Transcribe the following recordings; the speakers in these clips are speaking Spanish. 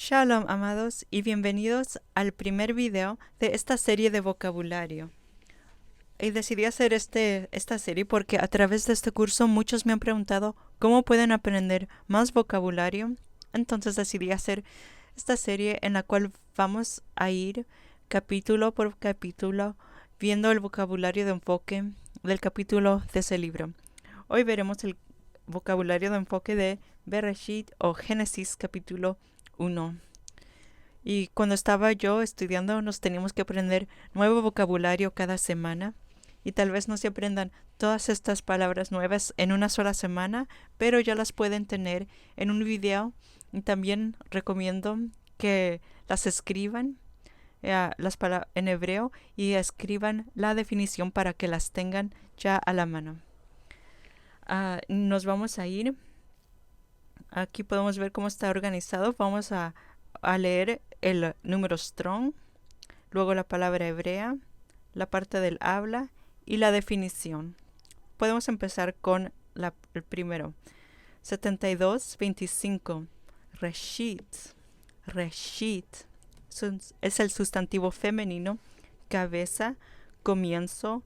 Shalom, amados, y bienvenidos al primer video de esta serie de vocabulario. Y decidí hacer esta serie porque a través de este curso muchos me han preguntado cómo pueden aprender más vocabulario. Entonces decidí hacer esta serie en la cual vamos a ir capítulo por capítulo viendo el vocabulario de enfoque del capítulo de ese libro. Hoy veremos el vocabulario de enfoque de Bereshit o Génesis capítulo 1. Y cuando estaba yo estudiando nos teníamos que aprender nuevo vocabulario cada semana. Y tal vez no se aprendan todas estas palabras nuevas en una sola semana, pero ya las pueden tener en un video. Y también recomiendo que las escriban en hebreo y escriban la definición para que las tengan ya a la mano. Nos vamos a ir. Aquí podemos ver cómo está organizado. Vamos a leer el número strong, luego la palabra hebrea, la parte del habla y la definición. Podemos empezar con el primero. 72-25. Reshit. Reshit. Es el sustantivo femenino. Cabeza, comienzo,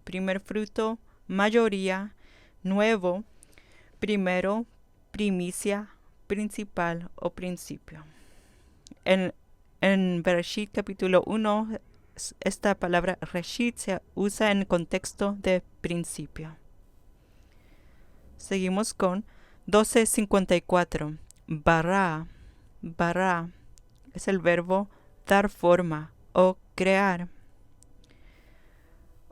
primer fruto, mayoría, nuevo, primero, primicia, principal o principio. En Bereshit capítulo 1, esta palabra Reshit se usa en contexto de principio. Seguimos con 12:54. Bara. Bara es el verbo dar forma o crear.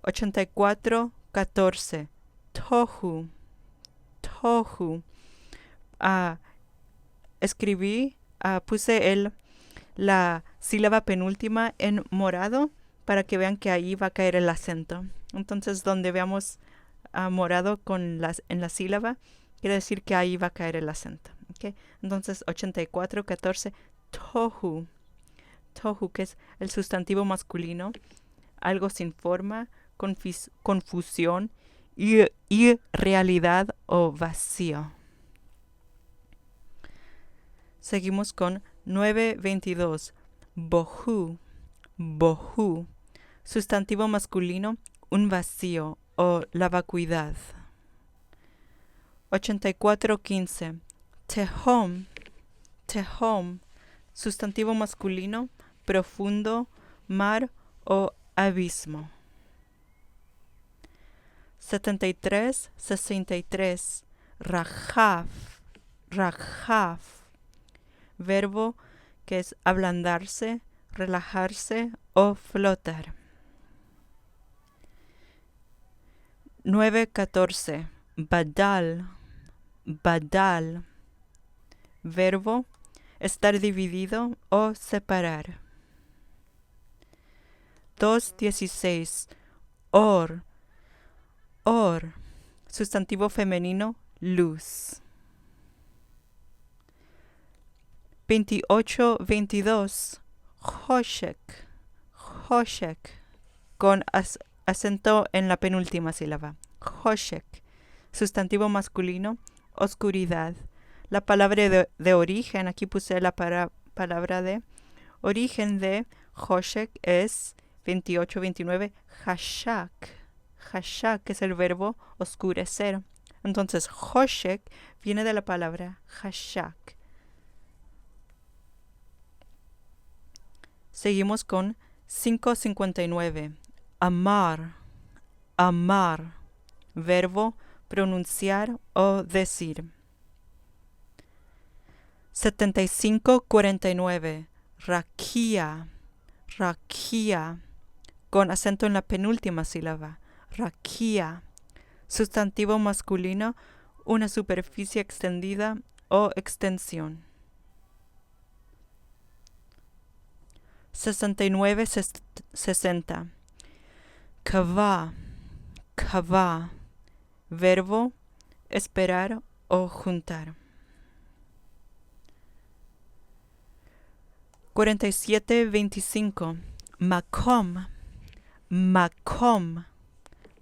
84:14. Tohu. Tohu. Puse la sílaba penúltima en morado para que vean que ahí va a caer el acento. Entonces, donde veamos morado en la sílaba, quiere decir que ahí va a caer el acento. ¿Okay? Entonces, 84:14, tohu. Tohu, que es el sustantivo masculino, algo sin forma, confusión, irrealidad o vacío. Seguimos con 9:22. Bohu. Bohu. Sustantivo masculino, un vacío o la vacuidad. 84:15. Tehom. Tehom. Sustantivo masculino, profundo, mar o abismo. 73:63. Rajav. Rajav. Verbo que es ablandarse, relajarse o flotar. 9:14. Badal. Badal. Verbo estar dividido o separar. 2:16. Or. Or. Sustantivo femenino, luz. 28:22. Hoshek. Hoshek. Con acento en la penúltima sílaba. Hoshek. Sustantivo masculino, oscuridad. La palabra de origen, aquí puse la palabra de origen de Hoshek es 28-29. Hashak. Hashak es el verbo oscurecer. Entonces, Hoshek viene de la palabra Hashak. Seguimos con 5:59. Amar. Amar. Verbo pronunciar o decir. 75:49. Rakia. Rakia. Con acento en la penúltima sílaba. Rakia. Sustantivo masculino, una superficie extendida o extensión. 69:60. Kavah. Kavah. Verbo esperar o juntar. 47:25. Makom. Makom.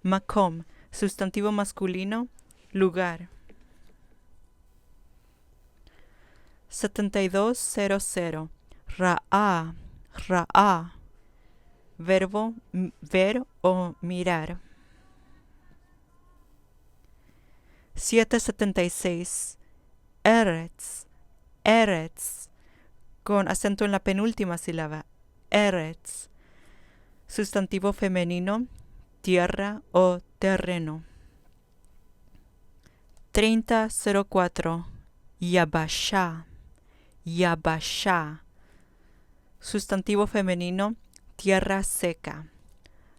Makom. Sustantivo masculino, lugar. 7200. Ra'a, ra'a. Verbo ver o mirar. 776. Eretz, eretz. Con acento en la penúltima sílaba. Eretz. Sustantivo femenino, tierra o terreno. 3004. Yabashá, yabashá. Sustantivo femenino, tierra seca.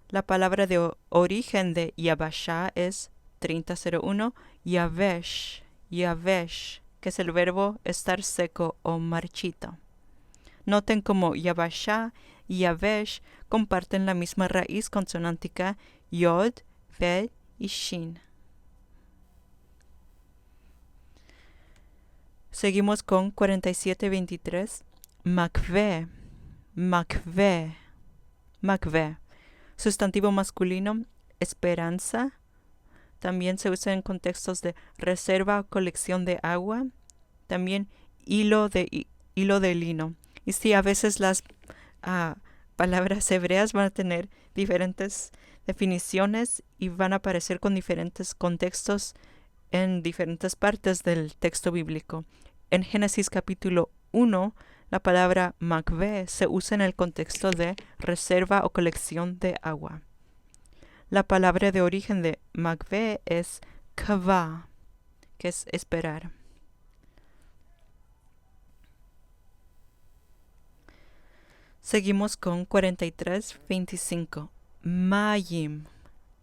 La palabra de origen de yabashá es 3001, yavesh, yavesh, que es el verbo estar seco o marchito. Noten cómo yabashá y yavesh comparten la misma raíz consonántica yod, ved y shin. Seguimos con 4723. Makveh, makveh, makveh. Sustantivo masculino, esperanza. También se usa en contextos de reserva o colección de agua. También hilo de lino. Y sí, a veces las palabras hebreas van a tener diferentes definiciones y van a aparecer con diferentes contextos en diferentes partes del texto bíblico. En Génesis capítulo 1, la palabra makveh se usa en el contexto de reserva o colección de agua. La palabra de origen de makveh es kavah, que es esperar. Seguimos con 4325. Mayim,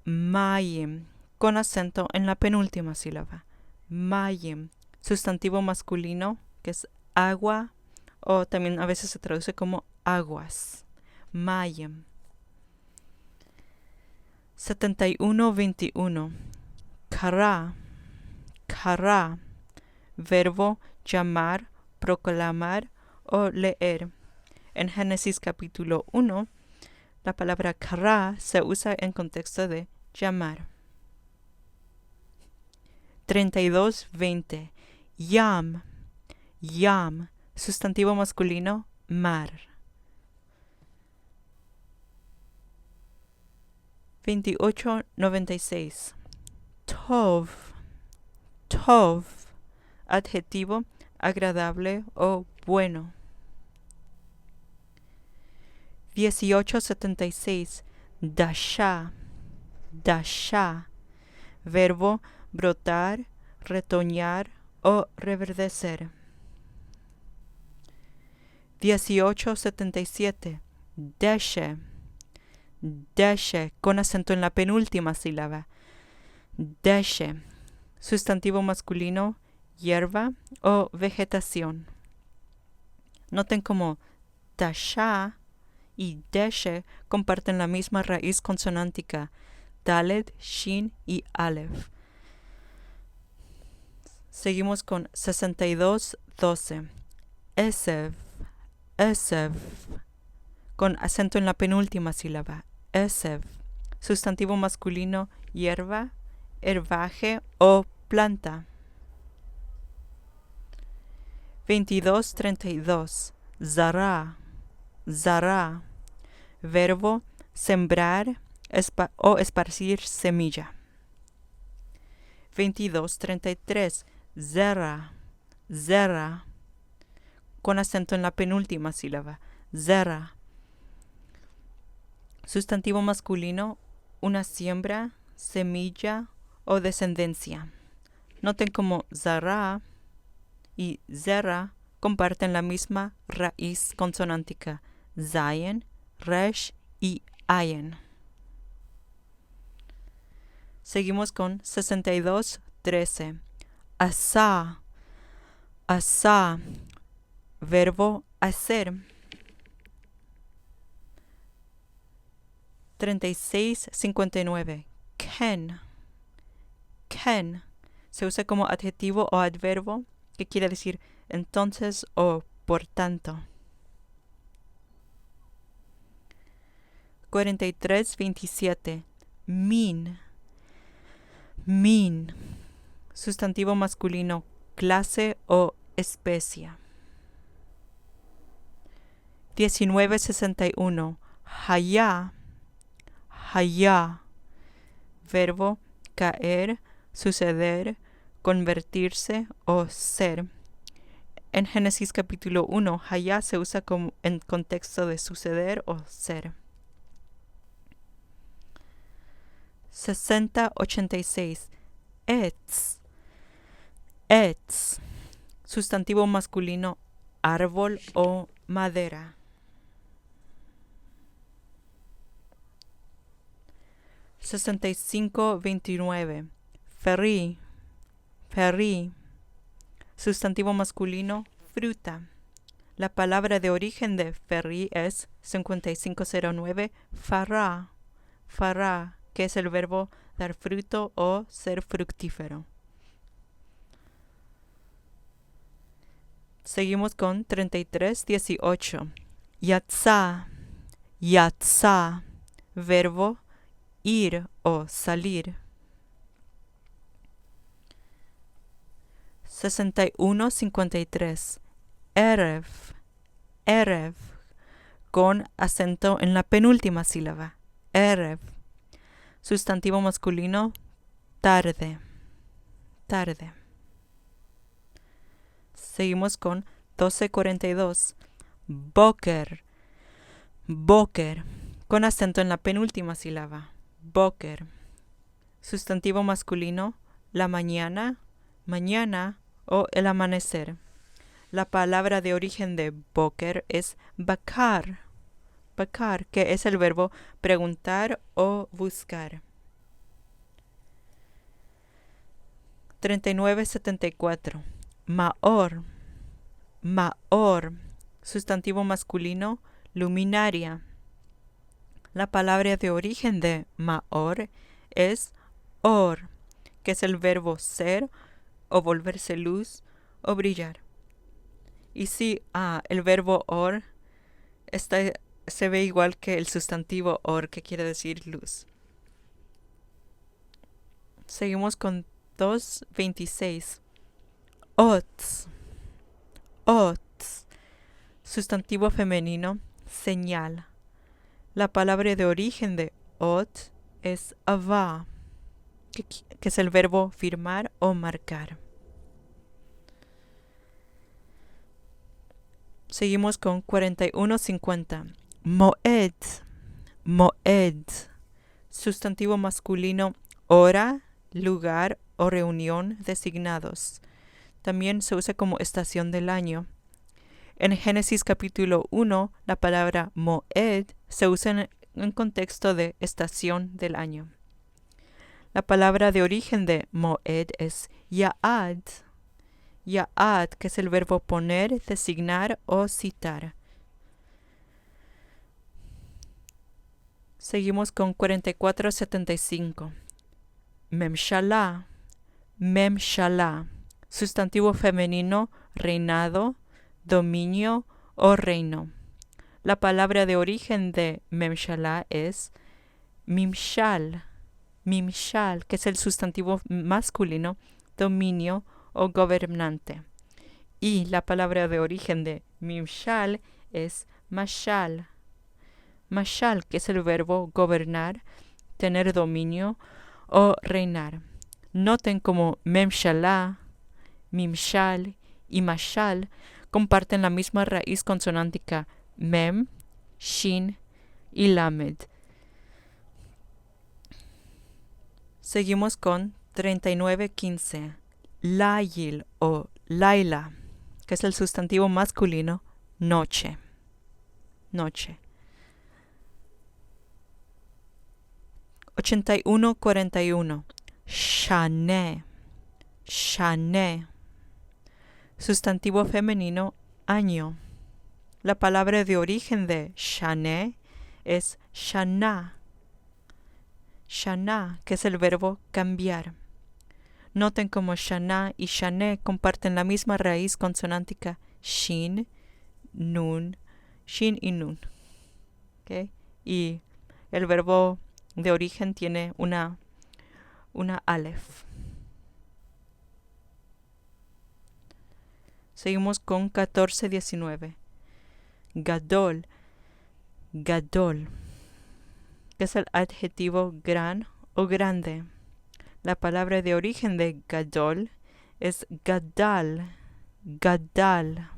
mayim, con acento en la penúltima sílaba. Mayim, sustantivo masculino, que es agua, o también a veces se traduce como aguas. Mayim. 7121. Kara, kara, verbo llamar, proclamar o leer. En Génesis capítulo 1, la palabra kara se usa en contexto de llamar. 3220. Yam, yam, sustantivo masculino, mar. 2896. Tov, tov, adjetivo agradable o bueno. 1876. Dasha, dasha, verbo brotar, retoñar o reverdecer. 1877. Deshe, deshe, con acento en la penúltima sílaba. Deshe, sustantivo masculino, hierba o vegetación. Noten cómo dasha y deshe comparten la misma raíz consonántica, dalet, shin y aleph. Seguimos con 6212. Esev, esev, con acento en la penúltima sílaba. Esev, sustantivo masculino, hierba, herbaje o planta. 2232. Zara, zara, verbo sembrar o esparcir semilla. 2233. Zera, zera, con acento en la penúltima sílaba. Zera, sustantivo masculino, una siembra, semilla o descendencia. Noten cómo zara y zera comparten la misma raíz consonántica, zayin, resh y ayin. Seguimos con 6213. Asá, asá, verbo hacer. 3659. Ken, ken, se usa como adjetivo o adverbo que quiere decir entonces o por tanto. 4327. Min, min, sustantivo masculino, clase o especia. 1961. Hayá, hayá. Verbo caer, suceder, convertirse o ser. En Génesis capítulo 1, hayá se usa como en contexto de suceder o ser. 6086. Etz, etz. Sustantivo masculino, árbol o madera. 6529. Ferrí, ferrí. Sustantivo masculino, fruta. La palabra de origen de ferrí es 5509, fará, fará, que es el verbo dar fruto o ser fructífero. Seguimos con 3318. Yatzá, yatzá, verbo ir o salir. 6153. Erev, erev, con acento en la penúltima sílaba. Erev. Sustantivo masculino, tarde, tarde. Seguimos con 1242. Boker, boker, con acento en la penúltima sílaba. Boker. Sustantivo masculino, la mañana, mañana o el amanecer. La palabra de origen de boker es bakar, bakar, que es el verbo preguntar o buscar. 3974. Maor, maor. Sustantivo masculino, luminaria. La palabra de origen de maor es or, que es el verbo ser o volverse luz o brillar. Y si el verbo or se ve igual que el sustantivo or, que quiere decir luz. Seguimos con 226. Ots, ots. Sustantivo femenino, señal. La palabra de origen de ot es avá, que es el verbo firmar o marcar. Seguimos con 4150. Moed, moed. Sustantivo masculino, hora, lugar o reunión designados. También se usa como estación del año. En Génesis capítulo 1, la palabra moed se usa en contexto de estación del año. La palabra de origen de moed es yaad, yaad, que es el verbo poner, designar o citar. Seguimos con 4475. Memshalá, memshalá. Sustantivo femenino, reinado, dominio o reino. La palabra de origen de memshalá es mimshal, mimshal, que es el sustantivo masculino, dominio o gobernante. Y la palabra de origen de mimshal es mashal, mashal, que es el verbo gobernar, tener dominio o reinar. Noten como memshalá, mimshal y mashal comparten la misma raíz consonántica mem, shin y lamed. Seguimos con 3915. Layil o laila, que es el sustantivo masculino, noche, noche. 8141. Shané, shané. Sustantivo femenino, año. La palabra de origen de shané es shana, shana, que es el verbo cambiar. Noten como shana y shané comparten la misma raíz consonántica shin, nun, shin y nun. ¿Okay? Y el verbo de origen tiene una alef. Seguimos con 1419. Gadol, gadol, que es el adjetivo gran o grande. La palabra de origen de gadol es gadal, gadal,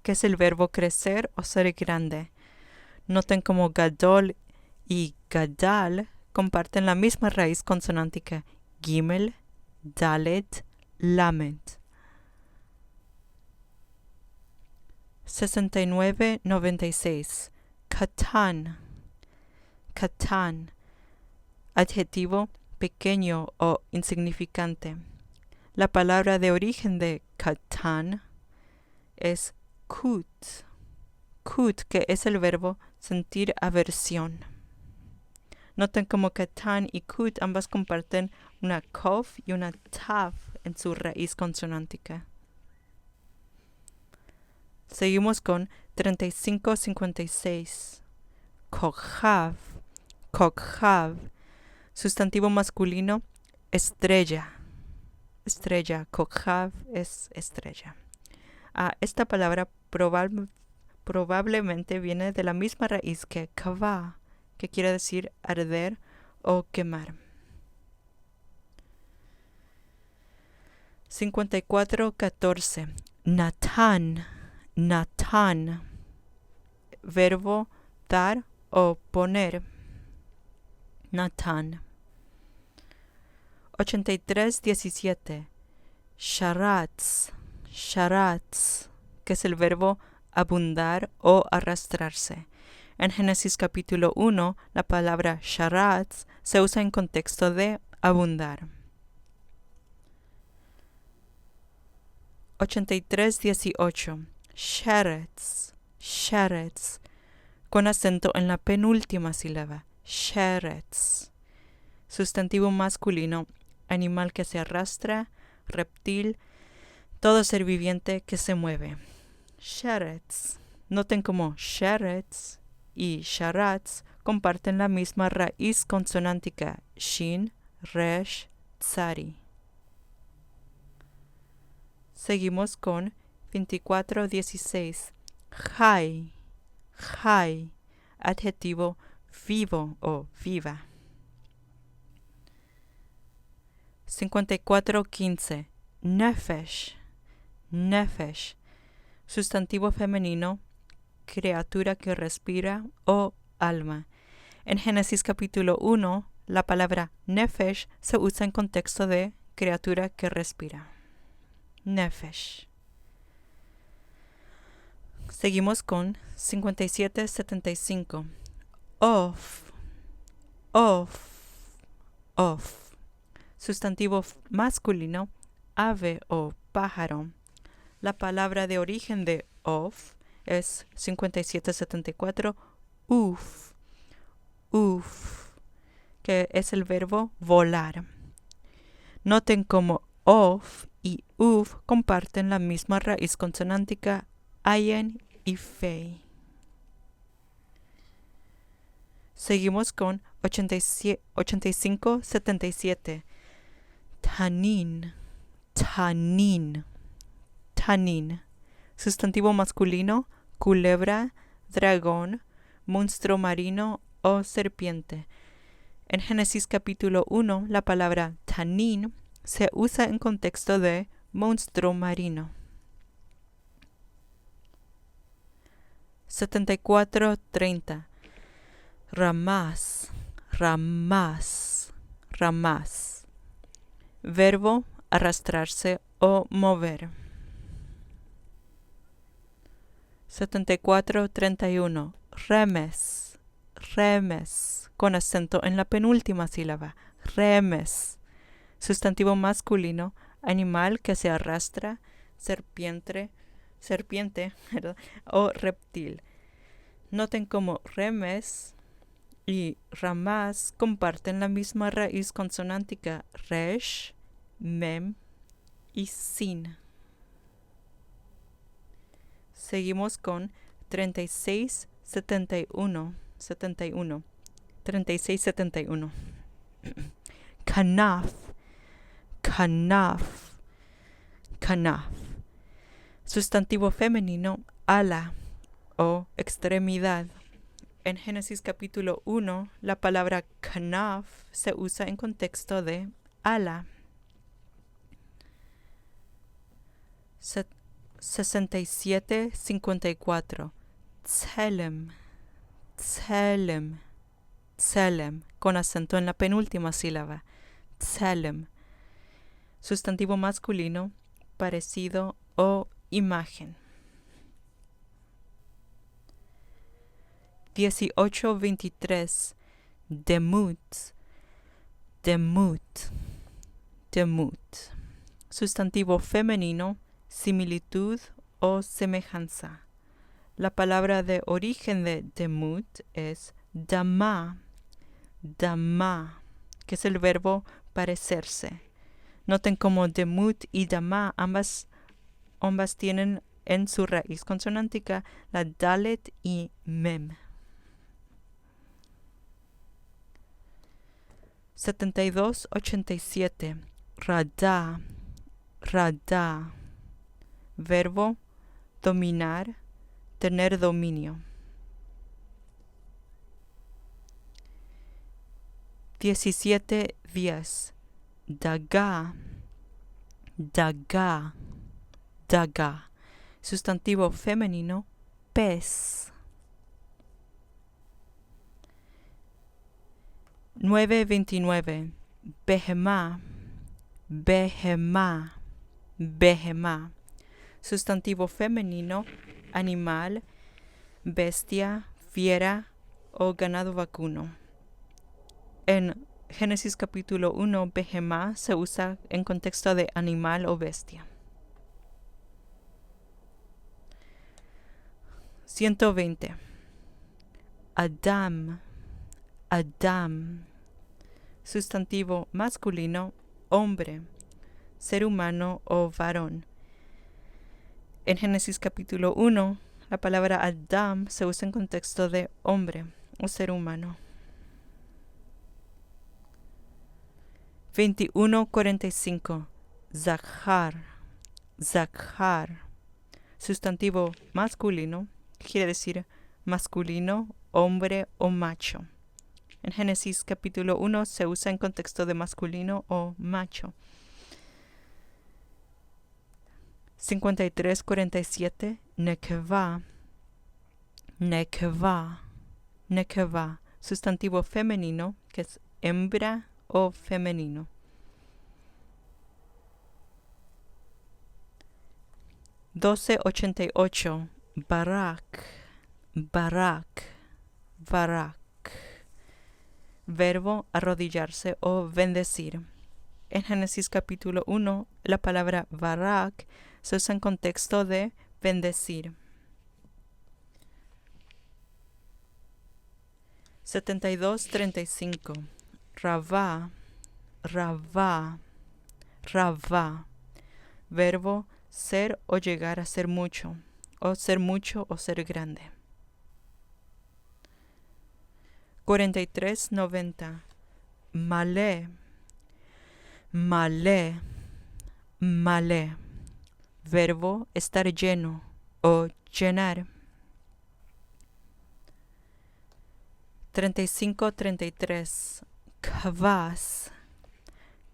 que es el verbo crecer o ser grande. Noten como gadol y gadal comparten la misma raíz consonántica, gimel, dalet, lamed. 69-96. Katan, katan, adjetivo pequeño o insignificante. La palabra de origen de katan es kut, kut, que es el verbo sentir aversión. Noten como katan y kut ambas comparten una kof y una tav en su raíz consonántica. Seguimos con 35-56. Kochav, kochav, sustantivo masculino, estrella. Estrella, kochav es estrella. Esta palabra probablemente viene de la misma raíz que kavah, que quiere decir arder o quemar. 54-14. Natán, natán, verbo dar o poner. Natán. 83-17. Sharatz, sharatz, que es el verbo abundar o arrastrarse. En Génesis capítulo 1, la palabra sharatz se usa en contexto de abundar. 83-18. Sheretz, sheretz, con acento en la penúltima sílaba. Sheretz. Sustantivo masculino, animal que se arrastra, reptil, todo ser viviente que se mueve. Sheretz. Noten como sheretz y sharatz comparten la misma raíz consonántica, shin, resh, tsari. Seguimos con 24-16. Chai, chai, adjetivo vivo o viva. 54-15. Nefesh, nefesh, sustantivo femenino, criatura que respira o alma. En Génesis capítulo 1, la palabra nefesh se usa en contexto de criatura que respira. Nefesh. Seguimos con 57-75. Of, of, of, sustantivo masculino, ave o pájaro. La palabra de origen de of es 57-74, uf, uf, que es el verbo volar. Noten como of y uf comparten la misma raíz consonántica, ayin y fei. Seguimos con 85-77. Tanin, tanin, tanin. Sustantivo masculino, culebra, dragón, monstruo marino o serpiente. En Génesis capítulo 1, la palabra tanin se usa en contexto de monstruo marino. 74-30. Ramás, ramás, ramás. Verbo arrastrarse o mover. 74-31. Remes, remes, con acento en la penúltima sílaba. Remes. Sustantivo masculino, animal que se arrastra, serpiente, ¿verdad? O reptil. Noten como remes y ramás comparten la misma raíz consonántica, resh, mem y sin. Seguimos con 36-71. 36-71. Kanaf, kanaf, kanaf. Sustantivo femenino, ala o extremidad. En Génesis capítulo 1, la palabra kanaf se usa en contexto de ala. 67-54. Tselem, tselem, tselem, con acento en la penúltima sílaba. Tselem. Sustantivo masculino, parecido o imagen. 18-23. Demut, demut, demut. Sustantivo femenino, similitud o semejanza. La palabra de origen de demut es dama, dama, que es el verbo parecerse. Noten cómo demut y dama ambas tienen en su raíz consonántica la dalet y mem. 72-87. Radá, radá. Verbo dominar, tener dominio. 17-10. Dagá, dagá, dagá. Sustantivo femenino, pez. 9-29. Behemá, behemá, behemá. Sustantivo femenino, animal, bestia, fiera o ganado vacuno. En Génesis capítulo 1, behemá se usa en contexto de animal o bestia. 120. Adam, Adam. Sustantivo masculino, hombre, ser humano o varón. En Génesis capítulo 1, la palabra Adam se usa en contexto de hombre o ser humano. 21-45. Zakhar, zakhar. Sustantivo masculino, quiere decir masculino, hombre o macho. En Génesis capítulo 1 se usa en contexto de masculino o macho. 53-47. Nekevá, nekevá, nekevá. Sustantivo femenino, que es hembra o femenino. 12-88. Barak, barak, barak. Verbo arrodillarse o bendecir. En Génesis capítulo 1, la palabra barak se usa en contexto de bendecir. 72-35. Ravá, ravá, ravá. Verbo ser o llegar a ser mucho, o ser mucho o ser grande. 43-90. Malé, malé, malé. Verbo estar lleno o llenar. 35-33. Kavas,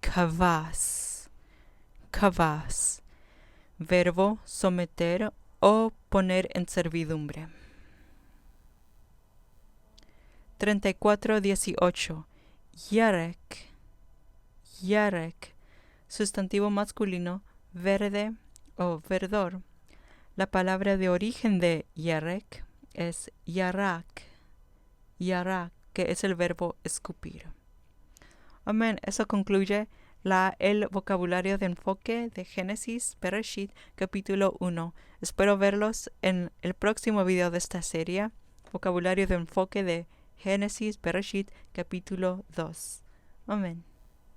kavas, kavas. Verbo someter o poner en servidumbre. 34-18. Yarek, yarek. Sustantivo masculino, verde o verdor. La palabra de origen de yarek es yarak, yarak, que es el verbo escupir. Amén. Eso concluye el vocabulario de enfoque de Génesis, Bereshit, capítulo 1. Espero verlos en el próximo video de esta serie, vocabulario de enfoque de Génesis, Bereshit, capítulo 2. Amén.